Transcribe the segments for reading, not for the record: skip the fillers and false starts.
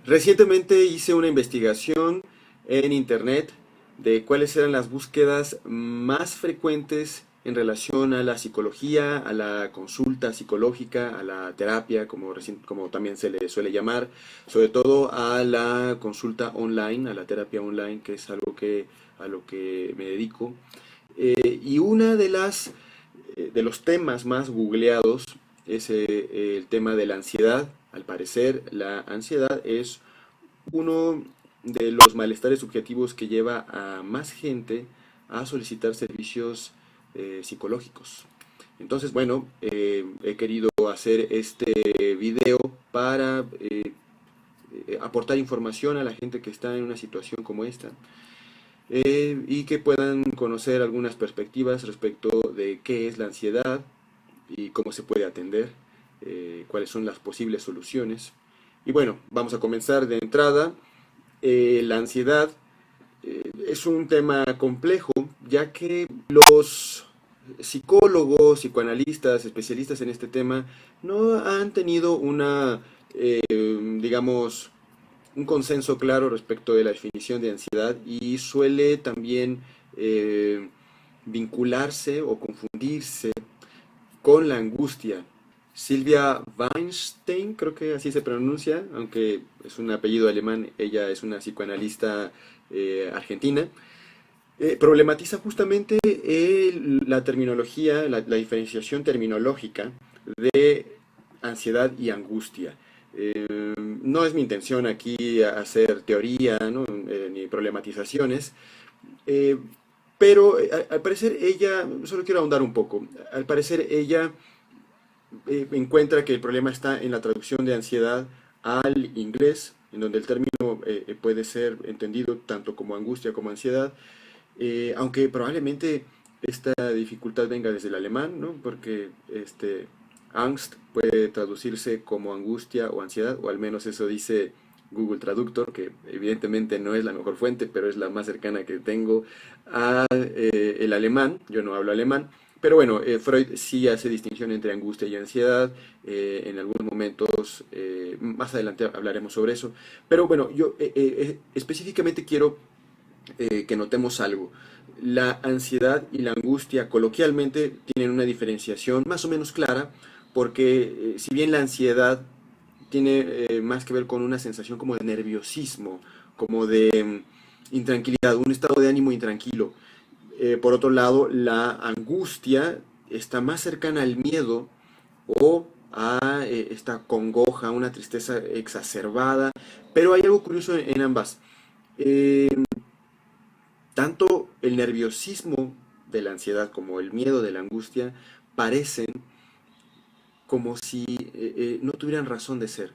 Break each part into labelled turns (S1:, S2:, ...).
S1: Recientemente hice una investigación en internet de cuáles eran las búsquedas más frecuentes en relación a la psicología, a la consulta psicológica, a la terapia, como también se le suele llamar, sobre todo a la consulta online, a la terapia online, que es a lo que me dedico. Y una de los temas más googleados es el tema de la ansiedad. Al parecer, la ansiedad es uno de los malestares subjetivos que lleva a más gente a solicitar servicios psicológicos. Entonces, bueno, he querido hacer este video para aportar información a la gente que está en una situación como esta, y que puedan conocer algunas perspectivas respecto de qué es la ansiedad y cómo se puede atender, cuáles son las posibles soluciones. Y bueno, vamos a comenzar de entrada. La ansiedad es un tema complejo, ya que los psicólogos, psicoanalistas, especialistas en este tema, no han tenido digamos, un consenso claro respecto de la definición de ansiedad, y suele también eh, vincularse o confundirse con la angustia. Silvia Weinstein, creo que así se pronuncia, aunque es un apellido alemán, ella es una psicoanalista argentina. Problematiza justamente la terminología, la diferenciación terminológica de ansiedad y angustia. No es mi intención aquí hacer teoría, ¿no? Ni problematizaciones, eh, pero al parecer ella, solo quiero ahondar un poco, al parecer ella encuentra que el problema está en la traducción de ansiedad al inglés, en donde el término puede ser entendido tanto como angustia como ansiedad, aunque probablemente esta dificultad venga desde el alemán, ¿no? Porque Angst puede traducirse como angustia o ansiedad, o al menos eso dice Google Traductor, que evidentemente no es la mejor fuente, pero es la más cercana que tengo a el alemán. Yo no hablo alemán. Pero bueno, Freud sí hace distinción entre angustia y ansiedad. En algunos momentos, más adelante hablaremos sobre eso. Pero bueno, yo específicamente quiero que notemos algo. La ansiedad y la angustia coloquialmente tienen una diferenciación más o menos clara, porque si bien la ansiedad tiene más que ver con una sensación como de nerviosismo, como de intranquilidad, un estado de ánimo intranquilo. Por otro lado, la angustia está más cercana al miedo o a esta congoja, una tristeza exacerbada, pero hay algo curioso en ambas. Eh, Tanto el nerviosismo de la ansiedad como el miedo de la angustia parecen como si no tuvieran razón de ser.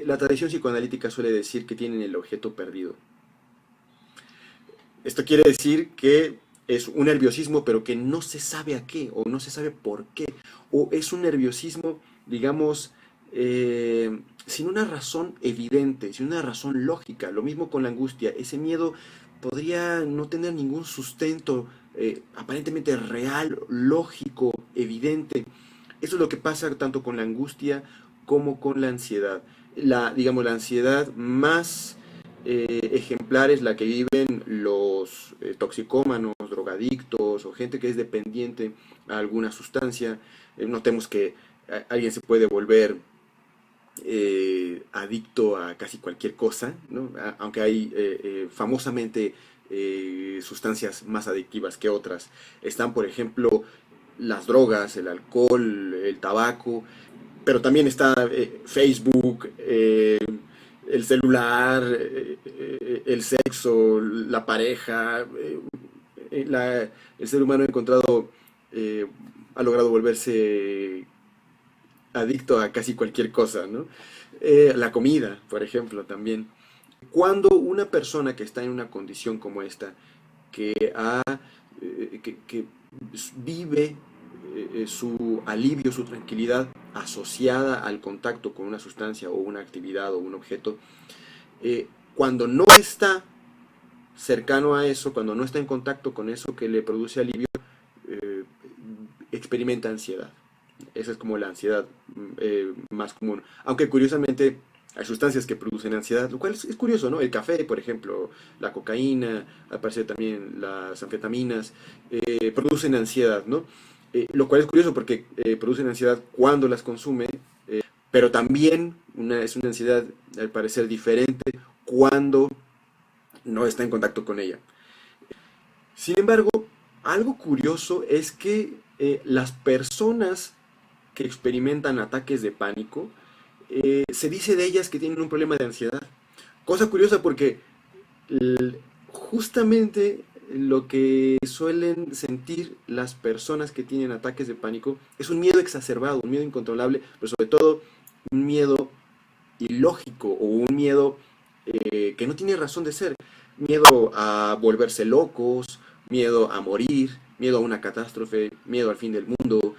S1: La tradición psicoanalítica suele decir que tienen el objeto perdido. Esto quiere decir que es un nerviosismo, pero que no se sabe a qué, o no se sabe por qué, o es un nerviosismo, digamos, sin una razón evidente, sin una razón lógica. Lo mismo con la angustia. Ese miedo podría no tener ningún sustento aparentemente real, lógico, evidente. Eso es lo que pasa tanto con la angustia como con la ansiedad. Digamos, la ansiedad más ejemplar es la que viven los toxicómanos, drogadictos o gente que es dependiente a alguna sustancia. Notemos que alguien se puede volver adicto a casi cualquier cosa, ¿no? Aunque hay famosamente sustancias más adictivas que otras. Están, por ejemplo, las drogas, el alcohol, el tabaco, pero también está Facebook, el celular, el sexo, la pareja. El ser humano ha encontrado, eh, ha logrado volverse adicto a casi cualquier cosa, ¿no? La comida, por ejemplo, también. Cuando una persona que está en una condición como esta, que, ha, que vive su alivio, su tranquilidad asociada al contacto con una sustancia o una actividad o un objeto, cuando no está cercano a eso, cuando no está en contacto con eso que le produce alivio, eh, experimenta ansiedad. Esa es como la ansiedad más común. Aunque curiosamente Hay sustancias que producen ansiedad, lo cual es curioso, ¿no? El café, por ejemplo, la cocaína, al parecer también las anfetaminas, producen ansiedad, ¿no? Lo cual es curioso porque producen ansiedad cuando las consume, pero también es una ansiedad, al parecer, diferente cuando no está en contacto con ella. Sin embargo, algo curioso es que las personas que experimentan ataques de pánico, se dice de ellas que tienen un problema de ansiedad. Cosa curiosa porque justamente lo que suelen sentir las personas que tienen ataques de pánico es un miedo exacerbado, un miedo incontrolable, pero sobre todo un miedo ilógico o un miedo que no tiene razón de ser. Miedo a volverse locos, miedo a morir, miedo a una catástrofe, miedo al fin del mundo,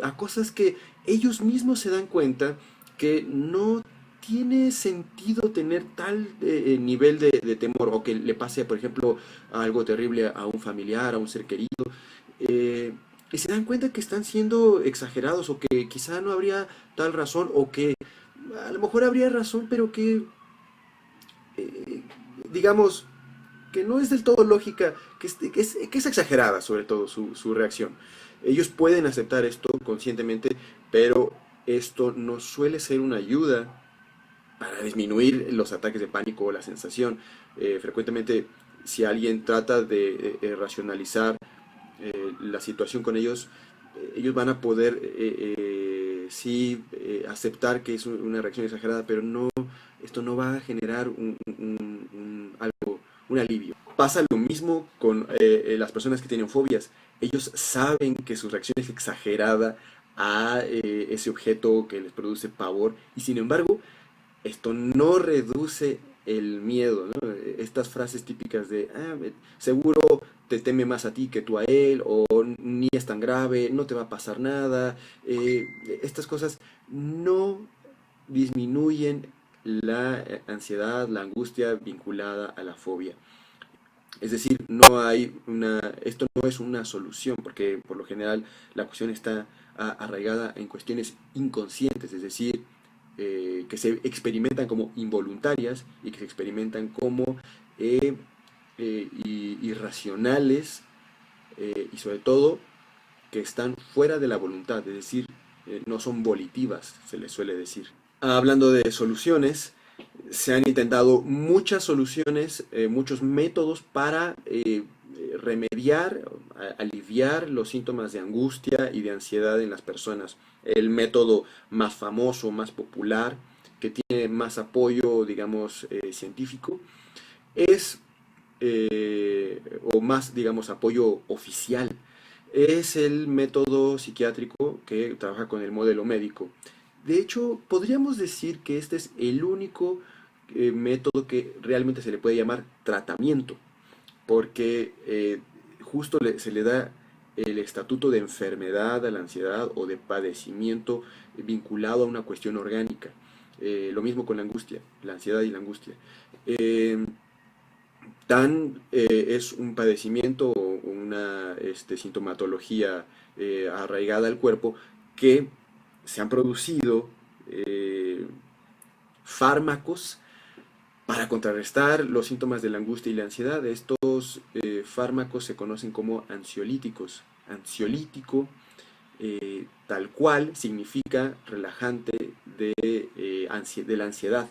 S1: a cosas que ellos mismos se dan cuenta que no tiene sentido tener tal nivel de temor o que le pase, por ejemplo, algo terrible a un familiar, a un ser querido. eh, y se dan cuenta que están siendo exagerados o que quizá no habría tal razón o que a lo mejor habría razón, pero que, eh, digamos, que no es del todo lógica, que es exagerada sobre todo su reacción. Ellos pueden aceptar esto conscientemente, pero esto no suele ser una ayuda para disminuir los ataques de pánico o la sensación. Frecuentemente, si alguien trata de racionalizar la situación con ellos, ellos van a poder sí aceptar que es una reacción exagerada, pero no, esto no va a generar algo, un alivio. Pasa lo mismo con las personas que tienen fobias. Ellos saben que su reacción es exagerada a ese objeto que les produce pavor y sin embargo esto no reduce el miedo, ¿no? Estas frases típicas de, seguro te teme más a ti que tú a él, o ni es tan grave, no te va a pasar nada, estas cosas no disminuyen la ansiedad, la angustia vinculada a la fobia. Es decir, esto no es una solución, porque por lo general la cuestión está arraigada en cuestiones inconscientes, es decir, que se experimentan como involuntarias y que se experimentan como irracionales y sobre todo que están fuera de la voluntad, es decir, no son volitivas, se les suele decir. Hablando de soluciones, se han intentado muchas soluciones, muchos métodos para remediar, aliviar los síntomas de angustia y de ansiedad en las personas. El método más famoso, más popular, que tiene más apoyo, digamos, científico, es, o más, digamos, apoyo oficial, es el método psiquiátrico que trabaja con el modelo médico. De hecho, podríamos decir que este es el único método que realmente se le puede llamar tratamiento, porque se le da el estatuto de enfermedad a la ansiedad o de padecimiento vinculado a una cuestión orgánica. Lo mismo con la angustia, la ansiedad y la angustia. Eh, es un padecimiento o una sintomatología arraigada al cuerpo que se han producido fármacos para contrarrestar los síntomas de la angustia y la ansiedad. Estos fármacos se conocen como ansiolíticos. Ansiolítico, tal cual, significa relajante de la ansiedad.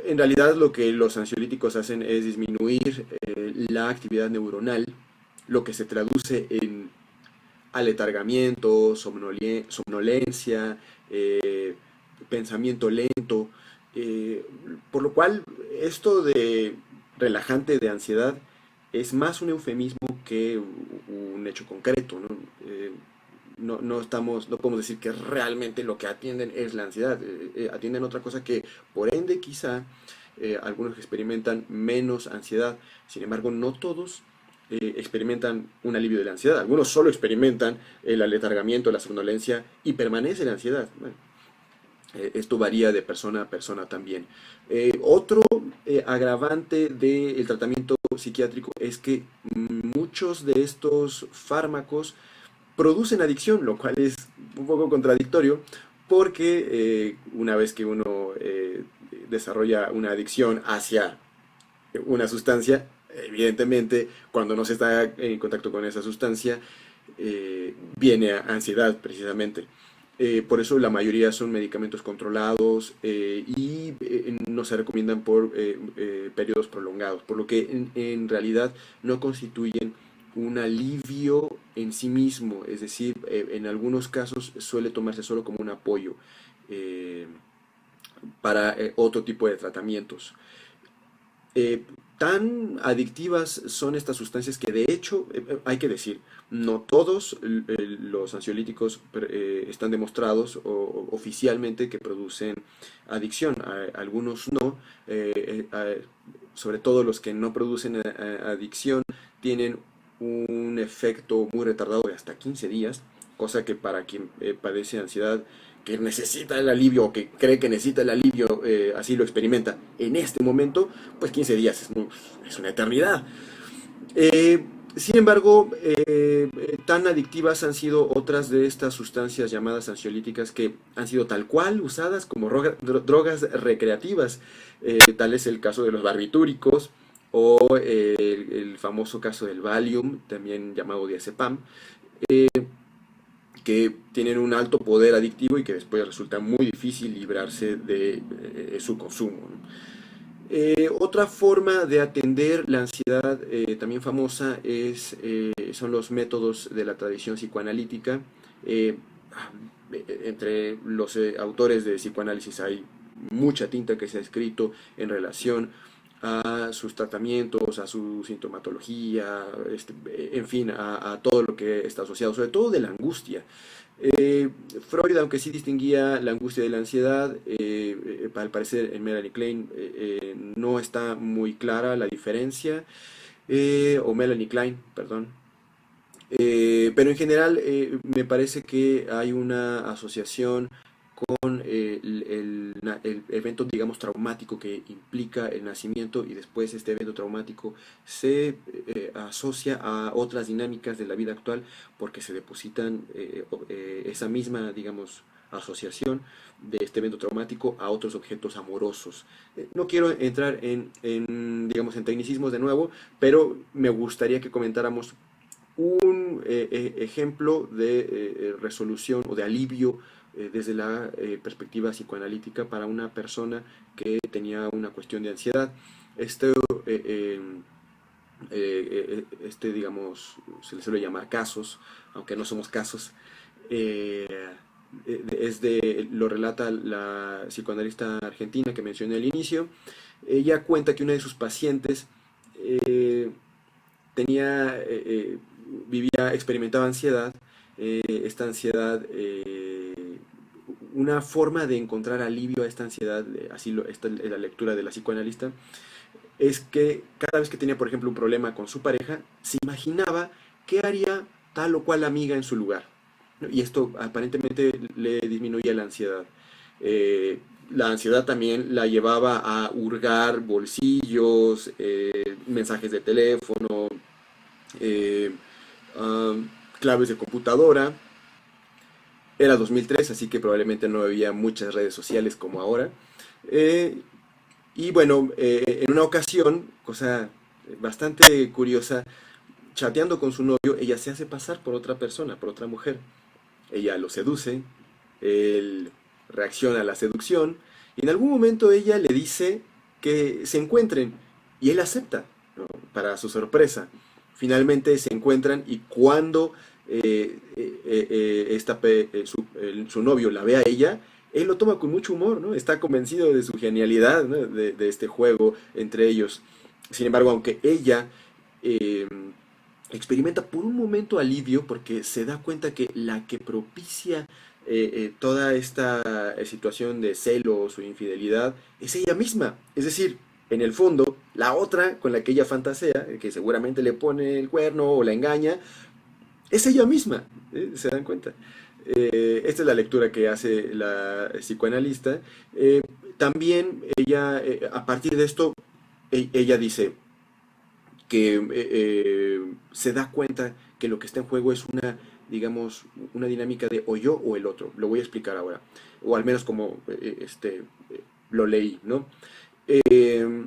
S1: En realidad lo que los ansiolíticos hacen es disminuir la actividad neuronal, lo que se traduce en aletargamiento, somnolencia, pensamiento lento, eh, por lo cual esto de relajante de ansiedad es más un eufemismo que un hecho concreto, ¿no? No podemos decir que realmente lo que atienden es la ansiedad, atienden otra cosa que por ende quizá algunos experimentan menos ansiedad, sin embargo no todos experimentan un alivio de la ansiedad, algunos solo experimentan el aletargamiento, la somnolencia y permanece la ansiedad. Bueno, esto varía de persona a persona también. Otro agravante del tratamiento psiquiátrico es que muchos de estos fármacos producen adicción, lo cual es un poco contradictorio porque una vez que uno desarrolla una adicción hacia una sustancia, evidentemente cuando no se está en contacto con esa sustancia, viene ansiedad precisamente. Por eso la mayoría son medicamentos controlados y no se recomiendan por periodos prolongados, por lo que en realidad no constituyen un alivio en sí mismo, es decir, en algunos casos suele tomarse solo como un apoyo eh, para otro tipo de tratamientos. Eh, Tan adictivas son estas sustancias que de hecho, hay que decir, no todos los ansiolíticos están demostrados oficialmente que producen adicción, algunos no, sobre todo los que no producen adicción tienen un efecto muy retardado de hasta 15 días, cosa que para quien padece ansiedad, que necesita el alivio o que cree que necesita el alivio, así lo experimenta en este momento, pues 15 días es una eternidad. Eh, Sin embargo, tan adictivas han sido otras de estas sustancias llamadas ansiolíticas que han sido tal cual usadas como drogas recreativas. Tal es el caso de los barbitúricos o el famoso caso del Valium, también llamado diazepam, eh, que tienen un alto poder adictivo y que después resulta muy difícil librarse de su consumo, ¿no? Otra forma de atender la ansiedad también famosa son los métodos de la tradición psicoanalítica. Eh, Entre los autores de psicoanálisis hay mucha tinta que se ha escrito en relación a sus tratamientos, a su sintomatología, en fin, a todo lo que está asociado, sobre todo de la angustia. Eh, Freud, aunque sí distinguía la angustia de la ansiedad, al parecer en Melanie Klein no está muy clara la diferencia, o Melanie Klein, perdón. Pero en general me parece que hay una asociación con el evento, digamos, traumático que implica el nacimiento y después este evento traumático se asocia a otras dinámicas de la vida actual porque se depositan esa misma, digamos, asociación de este evento traumático a otros objetos amorosos. No quiero entrar digamos, en tecnicismos de nuevo, pero me gustaría que comentáramos un ejemplo de resolución o de alivio desde la perspectiva psicoanalítica para una persona que tenía una cuestión de ansiedad. Este, digamos, se le suele llamar casos, aunque no somos casos. eh, lo relata la psicoanalista argentina que mencioné al inicio. Ella cuenta que una de sus pacientes tenía, experimentaba ansiedad, esta ansiedad, una forma de encontrar alivio a esta ansiedad, esta es la lectura de la psicoanalista, es que cada vez que tenía, por ejemplo, un problema con su pareja, se imaginaba qué haría tal o cual amiga en su lugar, ¿no? Y esto aparentemente le disminuía la ansiedad. La ansiedad también la llevaba a hurgar bolsillos, mensajes de teléfono, eh, um, claves de computadora. Era 2003, así que probablemente no había muchas redes sociales como ahora. Eh, y bueno, en una ocasión, cosa bastante curiosa, chateando con su novio, ella se hace pasar por otra persona, por otra mujer. Ella lo seduce, él reacciona a la seducción, y en algún momento ella le dice que se encuentren, y él acepta, ¿no? Para su sorpresa. Finalmente se encuentran y cuando su novio la ve a ella, él lo toma con mucho humor, ¿no? Está convencido de su genialidad, ¿no? De este juego entre ellos. Sin embargo, aunque ella eh, experimenta por un momento alivio porque se da cuenta que la que propicia toda esta situación de celos o infidelidad es ella misma. Es decir, en el fondo, la otra con la que ella fantasea, que seguramente le pone el cuerno o la engaña, es ella misma. ¿Se dan cuenta? Esta es la lectura que hace la psicoanalista. También ella, a partir de esto, ella dice, que se da cuenta que lo que está en juego es una digamos, una dinámica de o yo o el otro. Lo voy a explicar ahora, o al menos como lo leí, ¿no? Eh,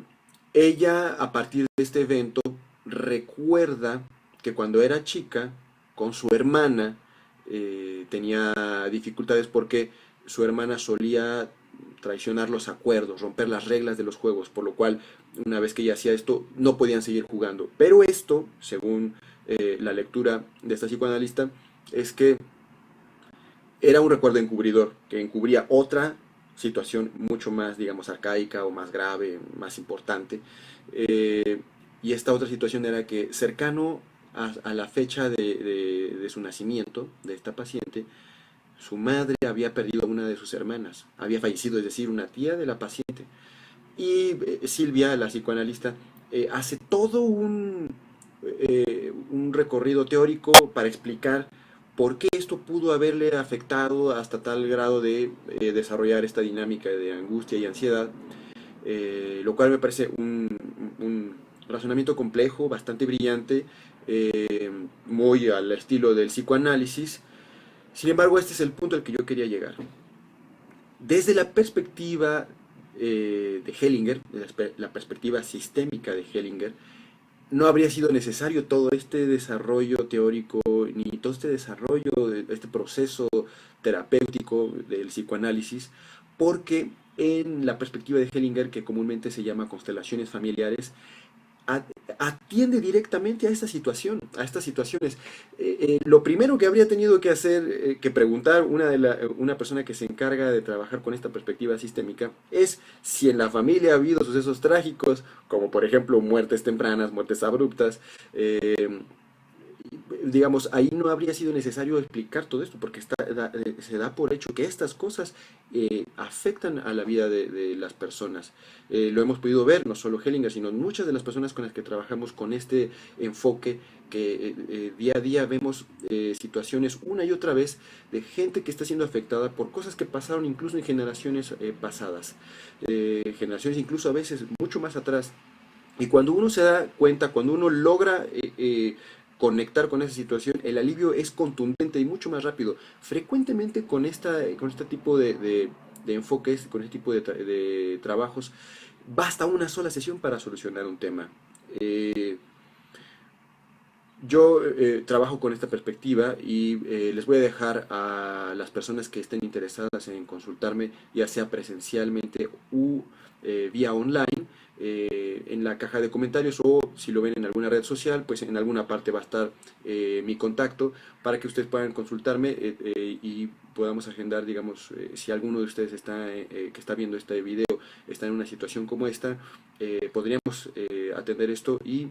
S1: Ella, a partir de este evento, recuerda que cuando era chica, con su hermana, tenía dificultades porque su hermana solía traicionar los acuerdos, romper las reglas de los juegos, por lo cual una vez que ella hacía esto no podían seguir jugando. Pero esto, según la lectura de esta psicoanalista, es que era un recuerdo encubridor, que encubría otra situación mucho más, digamos, arcaica o más grave, más importante. Y esta otra situación era que cercano a la fecha de su nacimiento, de esta paciente, su madre había perdido a una de sus hermanas, había fallecido, es decir, una tía de la paciente. Y Silvia, la psicoanalista, hace todo un recorrido teórico para explicar por qué esto pudo haberle afectado hasta tal grado de desarrollar esta dinámica de angustia y ansiedad, lo cual me parece un razonamiento complejo, bastante brillante, muy al estilo del psicoanálisis. Sin embargo, este es el punto al que yo quería llegar. Desde la perspectiva de Hellinger, la perspectiva sistémica de Hellinger, no habría sido necesario todo este desarrollo teórico, ni todo este desarrollo, este proceso terapéutico del psicoanálisis, porque en la perspectiva de Hellinger, que comúnmente se llama constelaciones familiares, atiende directamente a esta situación, a estas situaciones. Lo primero que habría tenido que hacer, que preguntar una persona que se encarga de trabajar con esta perspectiva sistémica, es si en la familia ha habido sucesos trágicos, como por ejemplo muertes tempranas, muertes abruptas, digamos, ahí no habría sido necesario explicar todo esto, porque se da por hecho que estas cosas afectan a la vida de las personas. Lo hemos podido ver, no solo Hellinger, sino muchas de las personas con las que trabajamos con este enfoque, que día a día vemos situaciones una y otra vez de gente que está siendo afectada por cosas que pasaron incluso en generaciones pasadas, generaciones incluso a veces mucho más atrás. Y cuando uno se da cuenta, cuando uno logra conectar con esa situación, el alivio es contundente y mucho más rápido. Frecuentemente con este tipo de enfoques, con este tipo de trabajos, basta una sola sesión para solucionar un tema. Yo trabajo con esta perspectiva y les voy a dejar a las personas que estén interesadas en consultarme, ya sea presencialmente u vía online, en la caja de comentarios, o si lo ven en alguna red social, pues en alguna parte va a estar mi contacto para que ustedes puedan consultarme y podamos agendar, digamos, si alguno de ustedes que está viendo este video está en una situación como esta, podríamos atender esto y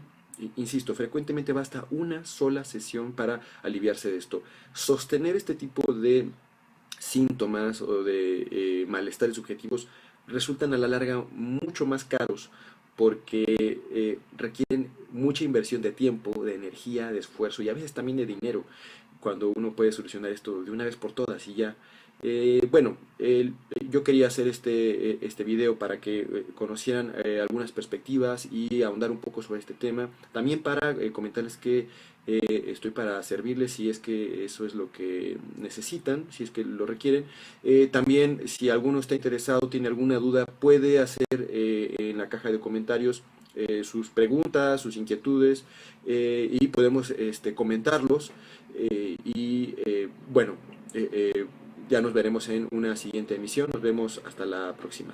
S1: insisto, frecuentemente basta una sola sesión para aliviarse de esto. Sostener este tipo de síntomas o de malestares subjetivos resultan a la larga mucho más caros porque requieren mucha inversión de tiempo, de energía, de esfuerzo y a veces también de dinero, cuando uno puede solucionar esto de una vez por todas y ya. Bueno, yo quería hacer este video para que conocieran algunas perspectivas y ahondar un poco sobre este tema. También para comentarles que estoy para servirles si es que eso es lo que necesitan, si es que lo requieren. También, si alguno está interesado, tiene alguna duda, puede hacer en la caja de comentarios sus preguntas, sus inquietudes, y podemos comentarlos. Bueno, ya nos veremos en una siguiente emisión. Nos vemos hasta la próxima.